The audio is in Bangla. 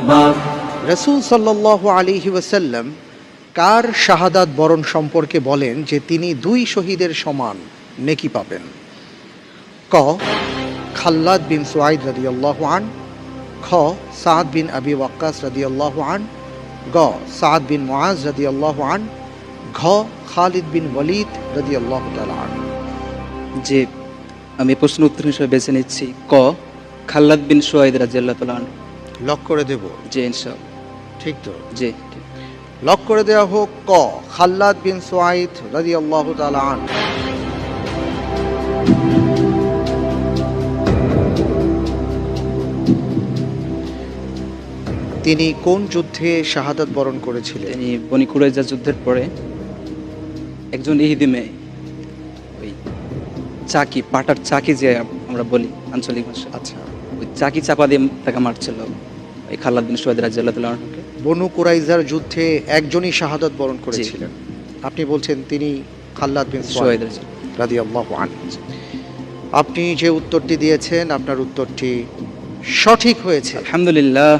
আকবার। রাসূল সাল্লাল্লাহু আলাইহি ওয়াসাল্লাম কার শাহাদাত বরণ সম্পর্কে বলেন যে তিনি দুই শহীদের সমান নেকি পাবেন? ক খাল্লাদ বিন সুয়াইদ রাদিয়াল্লাহু আন, খ সাদ বিন আবি ওয়াক্কাস রাদিয়াল্লাহু আন, গ সাদ বিন মুআজ রাদিয়াল্লাহু আন, ঘ খালিদ বিন ওয়ালিদ রাদিয়াল্লাহু তাআলা আন। যে আমি প্রশ্ন উত্তর হিসেবে বেছে নিচ্ছি ক খাল্লাদ বিন সুয়াইদ রাদিয়াল্লাহু তাআলা আনহু। লক করে দেব? জি ইনশাআল্লাহ। ঠিক তো? জি লক করে দেওয়া হোক ক খাল্লাদ বিন সুয়াইদ রাদিয়াল্লাহু তাআলা আন। তিনি কোন যুদ্ধে শাহাদাত বরণ করেছিলেন? তিনি বনি কুরাইজা যুদ্ধের পরে একজন ইহুদি মেয়ে, ওই চাকি পাটার চাকি যে আমরা বলি আঞ্চলিক ভাষা, আচ্ছা, ওই চাকি চাপা দিয়ে তাকে মারছিল এই খাল্লাদ বিন সুয়াইদ রাদিয়াল্লাহু তাআলা আনহুকে। বনু কুরাইজার যুদ্ধে একজনই শাহাদাত বরণ করেছিলেন। আপনি বলছেন তিনি খাল্লাদ বিন সুয়াইদ সুয়াইদ রাদিয়াল্লাহু আনহু। আপনি যে উত্তরটি দিয়েছেন আপনার উত্তরটি সঠিক হয়েছে। আলহামদুলিল্লাহ।